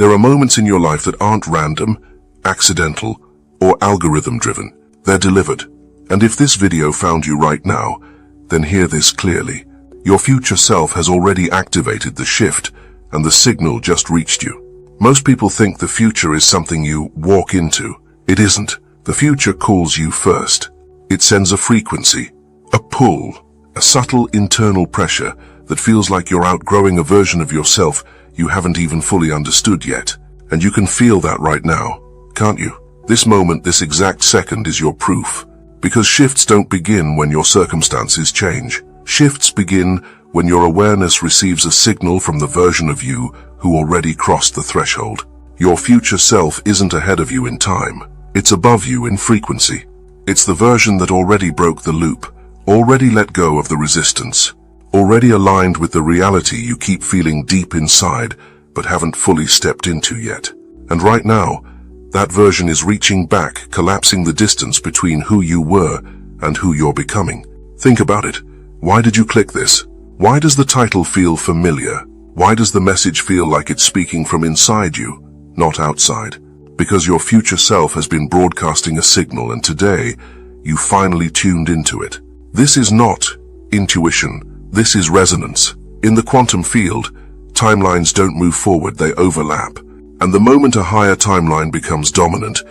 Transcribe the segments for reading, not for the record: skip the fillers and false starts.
There are moments in your life that aren't random, accidental, or algorithm-driven. They're delivered. And if this video found you right now, then hear this clearly. Your future self has already activated the shift, and the signal just reached you. Most people think the future is something you walk into. It isn't. The future calls you first. It sends a frequency, a pull, a subtle internal pressure that feels like you're outgrowing a version of yourself you haven't even fully understood yet. And you can feel that right now, can't you? This moment, this exact second is your proof. Because shifts don't begin when your circumstances change. Shifts begin when your awareness receives a signal from the version of you who already crossed the threshold. Your future self isn't ahead of you in time. It's above you in frequency. It's the version that already broke the loop, already let go of the resistance, already aligned with the reality you keep feeling deep inside but haven't fully stepped into yet. And right now, that version is reaching back, collapsing the distance between who you were and who you're becoming. Think about it. Why did you click this? Why does the title feel familiar? Why does the message feel like it's speaking from inside you, not outside? Because your future self has been broadcasting a signal, and today, you finally tuned into it. This is not intuition. This is resonance. In the quantum field, timelines don't move forward, they overlap. And the moment a higher timeline becomes dominant,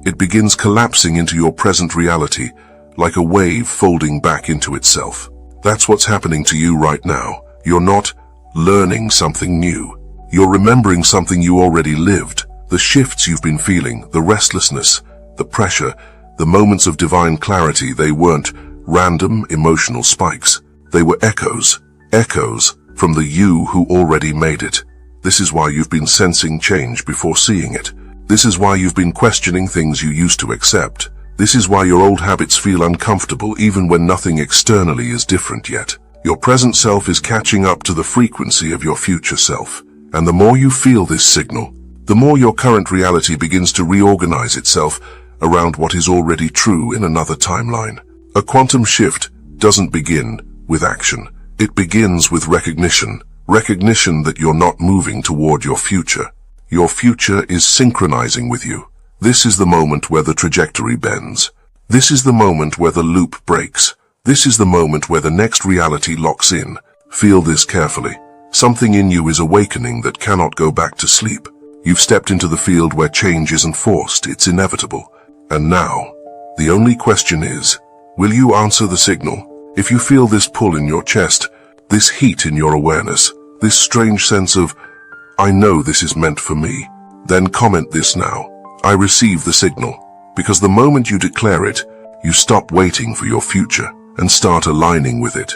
it begins collapsing into your present reality, like a wave folding back into itself. That's what's happening to you right now. You're not learning something new. You're remembering something you already lived. The shifts you've been feeling, the restlessness, the pressure, the moments of divine clarity, they weren't random emotional spikes. They were echoes from the you who already made it. This is why you've been sensing change before seeing it. This is why you've been questioning things you used to accept. This is why your old habits feel uncomfortable even when nothing externally is different yet. Your present self is catching up to the frequency of your future self. And the more you feel this signal, the more your current reality begins to reorganize itself around what is already true in another timeline. A quantum shift doesn't begin with action. It begins with recognition. Recognition that you're not moving toward your future. Your future is synchronizing with you. This is the moment where the trajectory bends. This is the moment where the loop breaks. This is the moment where the next reality locks in. Feel this carefully. Something in you is awakening that cannot go back to sleep. You've stepped into the field where change isn't forced, it's inevitable. And now, the only question is, will you answer the signal? If you feel this pull in your chest, this heat in your awareness, this strange sense of, I know this is meant for me, then comment this now. I receive the signal. Because the moment you declare it, you stop waiting for your future and start aligning with it.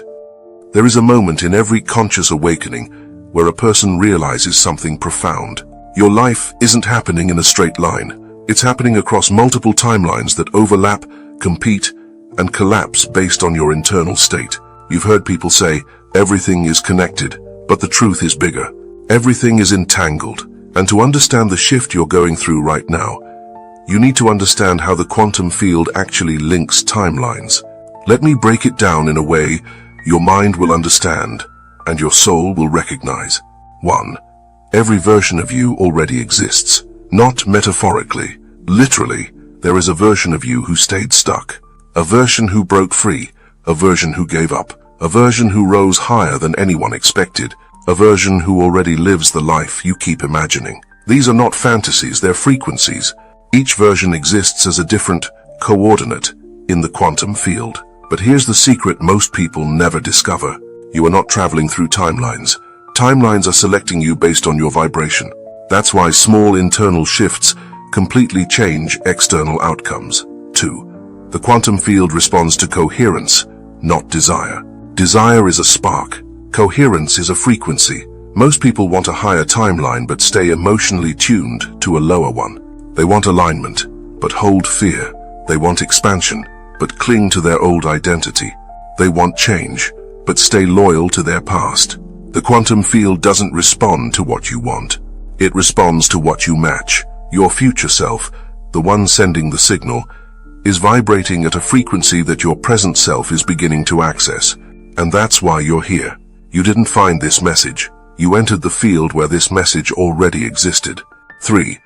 There is a moment in every conscious awakening where a person realizes something profound. Your life isn't happening in a straight line. It's happening across multiple timelines that overlap, compete, and collapse based on your internal state. You've heard people say, everything is connected, but the truth is bigger. Everything is entangled. And to understand the shift you're going through right now, you need to understand how the quantum field actually links timelines. Let me break it down in a way your mind will understand and your soul will recognize. 1. Every version of you already exists. Not metaphorically. Literally, there is a version of you who stayed stuck. A version who broke free. A version who gave up. A version who rose higher than anyone expected. A version who already lives the life you keep imagining. These are not fantasies, they're frequencies. Each version exists as a different coordinate in the quantum field. But here's the secret most people never discover. You are not traveling through timelines. Timelines are selecting you based on your vibration. That's why small internal shifts completely change external outcomes. 2. The quantum field responds to coherence, not desire. Desire is a spark. Coherence is a frequency. Most people want a higher timeline but stay emotionally tuned to a lower one. They want alignment, but hold fear. They want expansion, but cling to their old identity. They want change, but stay loyal to their past. The quantum field doesn't respond to what you want. It responds to what you match. Your future self, the one sending the signal, is vibrating at a frequency that your present self is beginning to access. And that's why you're here. You didn't find this message. You entered the field where this message already existed. 3.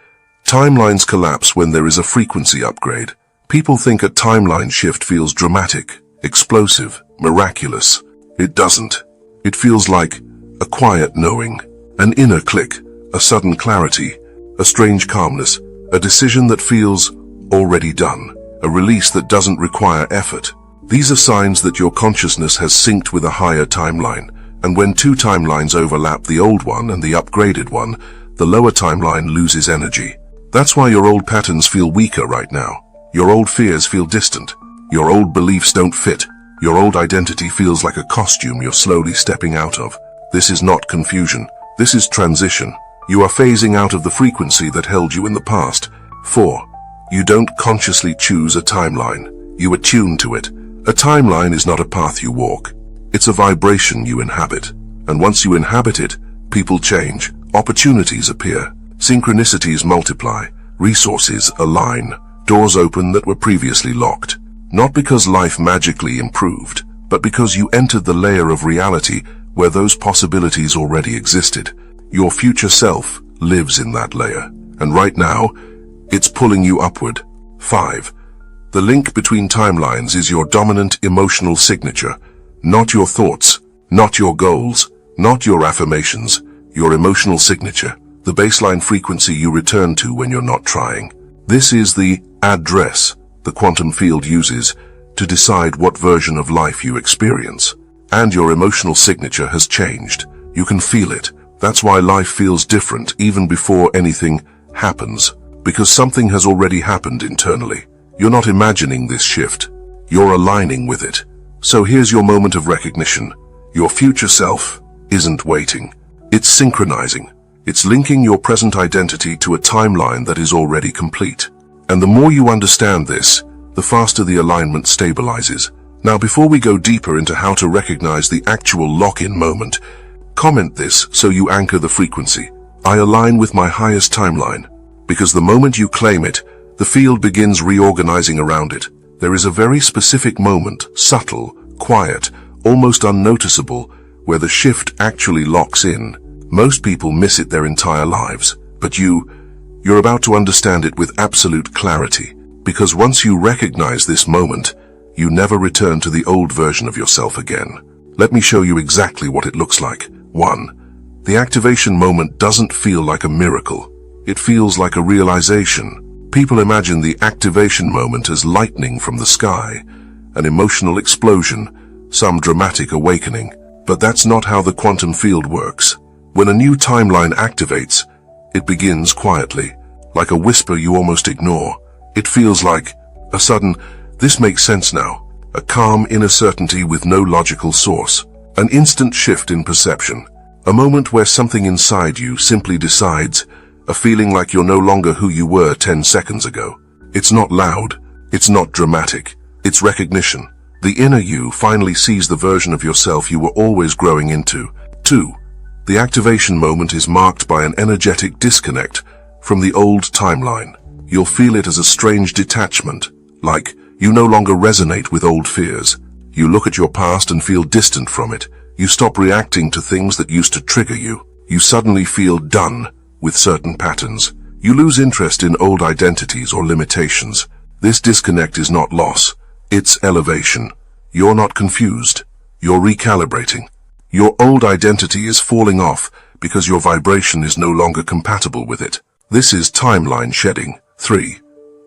Timelines collapse when there is a frequency upgrade. People think a timeline shift feels dramatic, explosive, miraculous. It doesn't. It feels like a quiet knowing, an inner click, a sudden clarity, a strange calmness, a decision that feels already done, a release that doesn't require effort. These are signs that your consciousness has synced with a higher timeline, and when two timelines overlap, the old one and the upgraded one, the lower timeline loses energy. That's why your old patterns feel weaker right now. Your old fears feel distant. Your old beliefs don't fit. Your old identity feels like a costume you're slowly stepping out of. This is not confusion. This is transition. You are phasing out of the frequency that held you in the past. 4. You don't consciously choose a timeline. You attune to it. A timeline is not a path you walk. It's a vibration you inhabit. And once you inhabit it, people change, opportunities appear, synchronicities multiply, resources align, doors open that were previously locked. Not because life magically improved, but because you entered the layer of reality where those possibilities already existed. Your future self lives in that layer, and right now, it's pulling you upward. 5. The link between timelines is your dominant emotional signature, not your thoughts, not your goals, not your affirmations, your emotional signature, the baseline frequency you return to when you're not trying. This is the address the quantum field uses to decide what version of life you experience. And your emotional signature has changed. You can feel it. That's why life feels different even before anything happens, because something has already happened internally. You're not imagining this shift. You're aligning with it. So here's your moment of recognition. Your future self isn't waiting. It's synchronizing. It's linking your present identity to a timeline that is already complete. And the more you understand this, the faster the alignment stabilizes. Now, before we go deeper into how to recognize the actual lock-in moment, comment this so you anchor the frequency. I align with my highest timeline. Because the moment you claim it, the field begins reorganizing around it. There is a very specific moment, subtle, quiet, almost unnoticeable, where the shift actually locks in. Most people miss it their entire lives, but you're about to understand it with absolute clarity, because once you recognize this moment, you never return to the old version of yourself again. Let me show you exactly what it looks like. 1. The activation moment doesn't feel like a miracle. It feels like a realization. People imagine the activation moment as lightning from the sky, an emotional explosion, some dramatic awakening. But that's not how the quantum field works. When a new timeline activates, it begins quietly, like a whisper you almost ignore. It feels like a sudden, "This makes sense now," a calm inner certainty with no logical source, an instant shift in perception, a moment where something inside you simply decides, a feeling like you're no longer who you were 10 seconds ago. It's not loud, it's not dramatic, it's recognition. The inner you finally sees the version of yourself you were always growing into. 2. The activation moment is marked by an energetic disconnect from the old timeline. You'll feel it as a strange detachment, like you no longer resonate with old fears. You look at your past and feel distant from it. You stop reacting to things that used to trigger you. You suddenly feel done with certain patterns. You lose interest in old identities or limitations. This disconnect is not loss, it's elevation. You're not confused. You're recalibrating. Your old identity is falling off because your vibration is no longer compatible with it. This is timeline shedding. 3.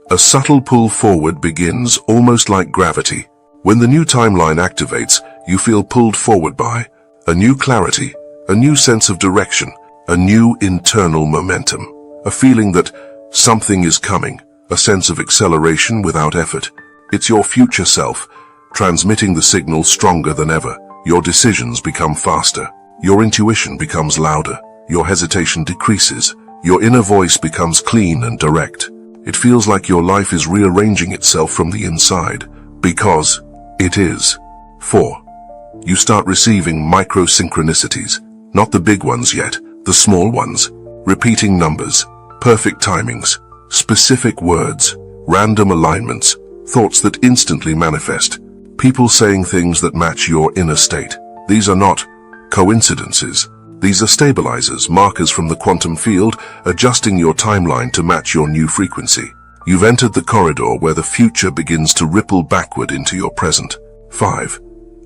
A subtle pull forward begins, almost like gravity. When the new timeline activates, you feel pulled forward by a new clarity, a new sense of direction, a new internal momentum, a feeling that something is coming, a sense of acceleration without effort. It's your future self, transmitting the signal stronger than ever. Your decisions become faster. Your intuition becomes louder. Your hesitation decreases. Your inner voice becomes clean and direct. It feels like your life is rearranging itself from the inside, because it is. 4. You start receiving micro-synchronicities, not the big ones yet, the small ones, repeating numbers, perfect timings, specific words, random alignments, thoughts that instantly manifest, people saying things that match your inner state. These are not coincidences. These are stabilizers, markers from the quantum field, adjusting your timeline to match your new frequency. You've entered the corridor where the future begins to ripple backward into your present. 5.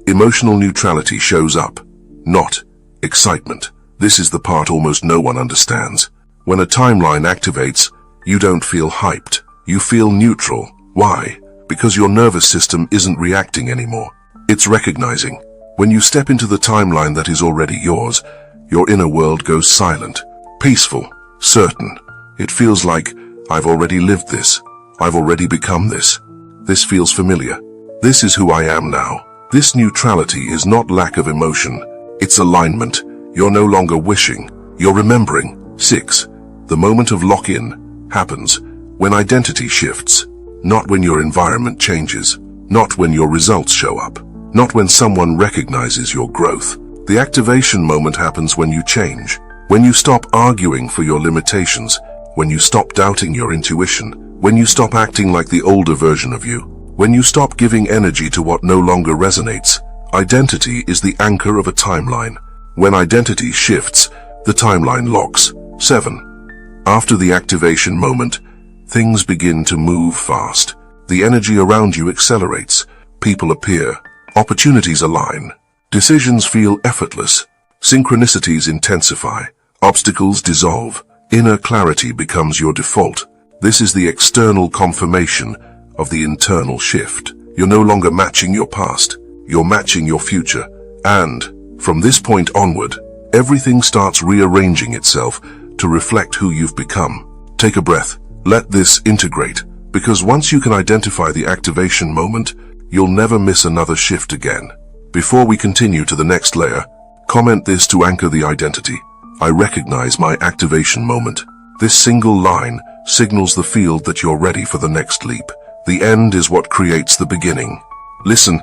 Emotional neutrality shows up, not excitement. This is the part almost no one understands. When a timeline activates, you don't feel hyped. You feel neutral. Why? Because your nervous system isn't reacting anymore. It's recognizing. When you step into the timeline that is already yours, your inner world goes silent, peaceful, certain. It feels like, I've already lived this. I've already become this. This feels familiar. This is who I am now. This neutrality is not lack of emotion. It's alignment. You're no longer wishing. You're remembering. 6. The moment of lock-in happens when identity shifts. Not when your environment changes. Not when your results show up. Not when someone recognizes your growth. The activation moment happens when you change. When you stop arguing for your limitations. When you stop doubting your intuition. When you stop acting like the older version of you. When you stop giving energy to what no longer resonates. Identity is the anchor of a timeline. When identity shifts, the timeline locks. 7. After the activation moment, things begin to move fast. The energy around you accelerates. People appear. Opportunities align. Decisions feel effortless. Synchronicities intensify. Obstacles dissolve. Inner clarity becomes your default. This is the external confirmation of the internal shift. You're no longer matching your past. You're matching your future. And, from this point onward, everything starts rearranging itself to reflect who you've become. Take a breath. Let this integrate, because once you can identify the activation moment, you'll never miss another shift again. Before we continue to the next layer, comment this to anchor the identity. I recognize my activation moment. This single line signals the field that you're ready for the next leap. The end is what creates the beginning. Listen,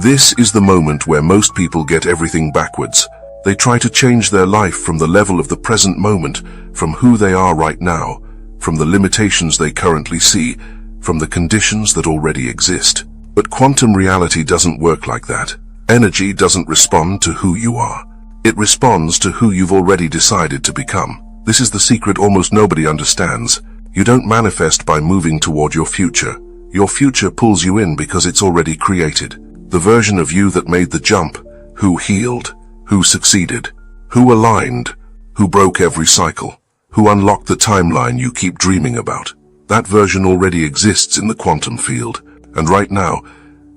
this is the moment where most people get everything backwards. They try to change their life from the level of the present moment, from who they are right now, from the limitations they currently see, from the conditions that already exist. But quantum reality doesn't work like that. Energy doesn't respond to who you are. It responds to who you've already decided to become. This is the secret almost nobody understands. You don't manifest by moving toward your future. Your future pulls you in because it's already created. The version of you that made the jump, who healed, who succeeded, who aligned, who broke every cycle, who unlocked the timeline you keep dreaming about. That version already exists in the quantum field, and right now,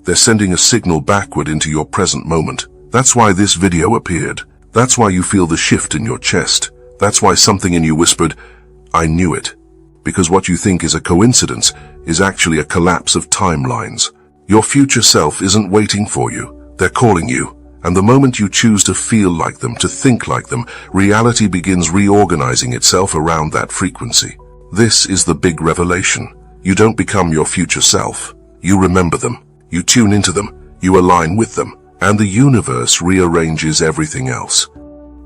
they're sending a signal backward into your present moment. That's why this video appeared. That's why you feel the shift in your chest. That's why something in you whispered, I knew it. Because what you think is a coincidence is actually a collapse of timelines. Your future self isn't waiting for you. They're calling you. And the moment you choose to feel like them, to think like them, reality begins reorganizing itself around that frequency. This is the big revelation. You don't become your future self. You remember them. You tune into them. You align with them. And the universe rearranges everything else.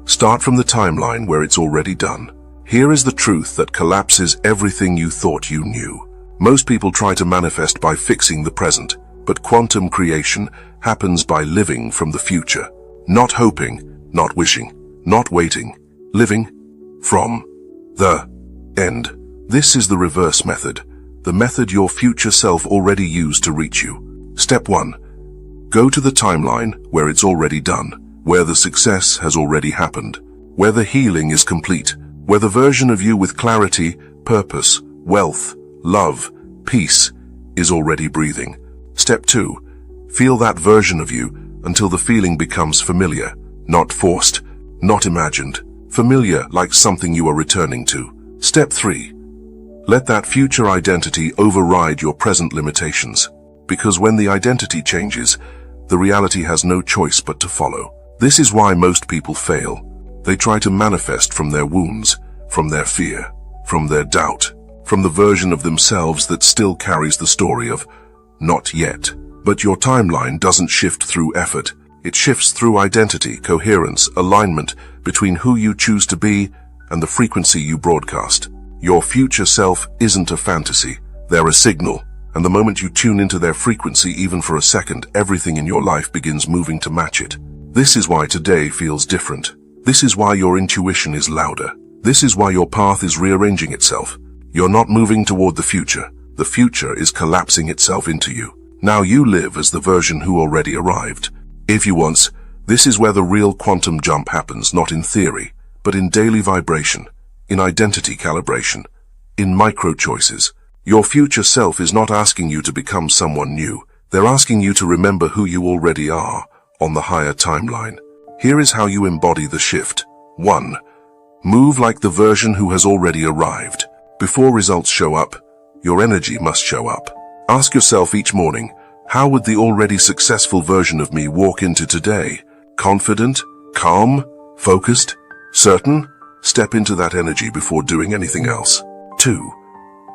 Start from the timeline where it's already done. Here is the truth that collapses everything you thought you knew. Most people try to manifest by fixing the present, but quantum creation happens by living from the future. Not hoping, not wishing, not waiting, living from the end. This is the reverse method, the method your future self already used to reach you. Step 1. Go to the timeline where it's already done, where the success has already happened, where the healing is complete, where the version of you with clarity, purpose, wealth, love, peace is already breathing. Step 2. Feel that version of you until the feeling becomes familiar, not forced, not imagined, familiar like something you are returning to. Step 3. Let that future identity override your present limitations, because when the identity changes, the reality has no choice but to follow. This is why most people fail. They try to manifest from their wounds, from their fear, from their doubt, from the version of themselves that still carries the story of not yet. But your timeline doesn't shift through effort. It shifts through identity, coherence, alignment between who you choose to be and the frequency you broadcast. Your future self isn't a fantasy. They're a signal. And the moment you tune into their frequency, even for a second, everything in your life begins moving to match it. This is why today feels different. This is why your intuition is louder. This is why your path is rearranging itself. You're not moving toward the future. The future is collapsing itself into you. Now you live as the version who already arrived. If you want, this is where the real quantum jump happens, not in theory, but in daily vibration, in identity calibration, in micro-choices. Your future self is not asking you to become someone new. They're asking you to remember who you already are on the higher timeline. Here is how you embody the shift. 1. Move like the version who has already arrived. Before results show up, your energy must show up. Ask yourself each morning, how would the already successful version of me walk into today? Confident, calm, focused, certain? Step into that energy before doing anything else. 2.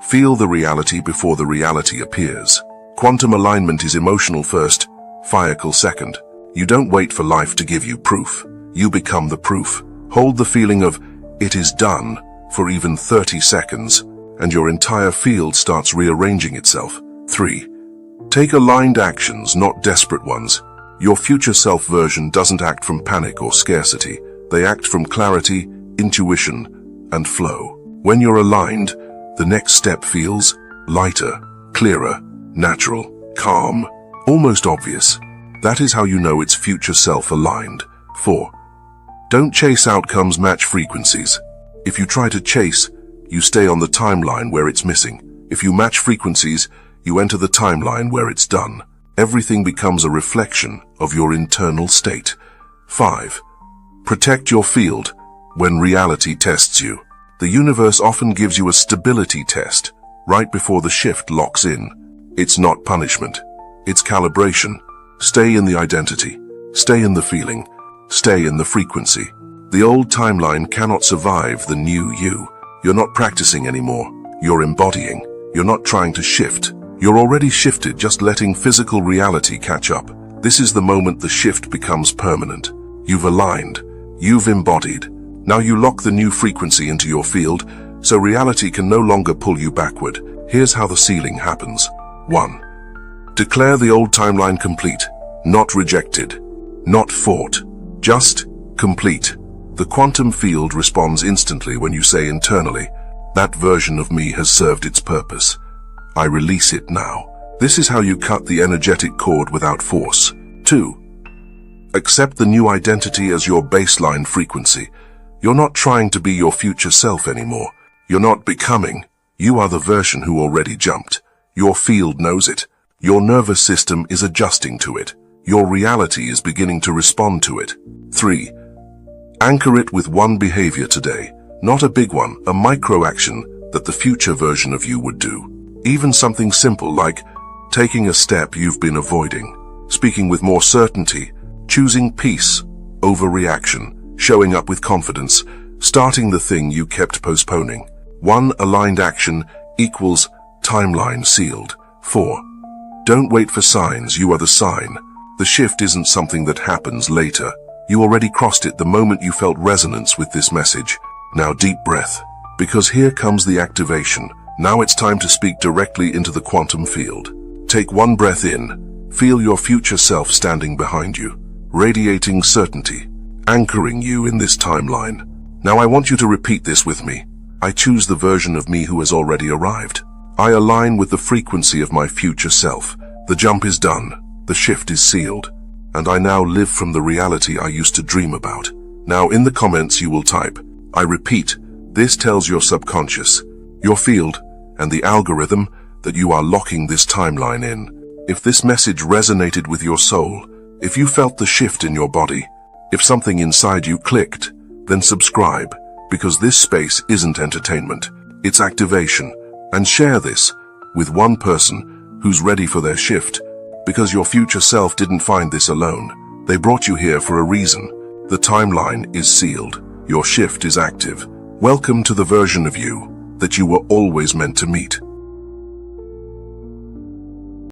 Feel the reality before the reality appears. Quantum alignment is emotional first, vehicle second. You don't wait for life to give you proof. You become the proof. Hold the feeling of, it is done, for even 30 seconds, and your entire field starts rearranging itself. 3. Take aligned actions, not desperate ones. Your future self version doesn't act from panic or scarcity. They act from clarity, intuition, and flow. When you're aligned, the next step feels lighter, clearer, natural, calm, almost obvious. That is how you know it's future self aligned. 4. Don't chase outcomes, match frequencies. If you try to chase, you stay on the timeline where it's missing. If you match frequencies, you enter the timeline where it's done. Everything becomes a reflection of your internal state. 5. Protect your field when reality tests you. The universe often gives you a stability test right before the shift locks in. It's not punishment. It's calibration. Stay in the identity. Stay in the feeling. Stay in the frequency. The old timeline cannot survive the new you. You're not practicing anymore. You're embodying. You're not trying to shift. You're already shifted, just letting physical reality catch up. This is the moment the shift becomes permanent. You've aligned. You've embodied. Now you lock the new frequency into your field, so reality can no longer pull you backward. Here's how the sealing happens. 1. Declare the old timeline complete, not rejected, not fought, just complete. The quantum field responds instantly when you say internally, that version of me has served its purpose. I release it now. This is how you cut the energetic cord without force. 2. Accept the new identity as your baseline frequency. You're not trying to be your future self anymore. You're not becoming. You are the version who already jumped. Your field knows it. Your nervous system is adjusting to it. Your reality is beginning to respond to it. 3. Anchor it with one behavior today. Not a big one, a micro action that the future version of you would do. Even something simple like taking a step you've been avoiding, speaking with more certainty, choosing peace over reaction, showing up with confidence, starting the thing you kept postponing. One aligned action equals timeline sealed. 4. Don't wait for signs, you are the sign. The shift isn't something that happens later. You already crossed it the moment you felt resonance with this message. Now deep breath, because here comes the activation. Now it's time to speak directly into the quantum field. Take one breath in. Feel your future self standing behind you, radiating certainty, anchoring you in this timeline. Now I want you to repeat this with me. I choose the version of me who has already arrived. I align with the frequency of my future self. The jump is done. The shift is sealed. And I now live from the reality I used to dream about. Now in the comments you will type, I repeat. This tells your subconscious, your field, and the algorithm that you are locking this timeline in. If this message resonated with your soul, if you felt the shift in your body, if something inside you clicked, then subscribe, because this space isn't entertainment, it's activation. And share this with one person who's ready for their shift, because your future self didn't find this alone. They brought you here for a reason. The timeline is sealed. Your shift is active. Welcome to the version of you that you were always meant to meet.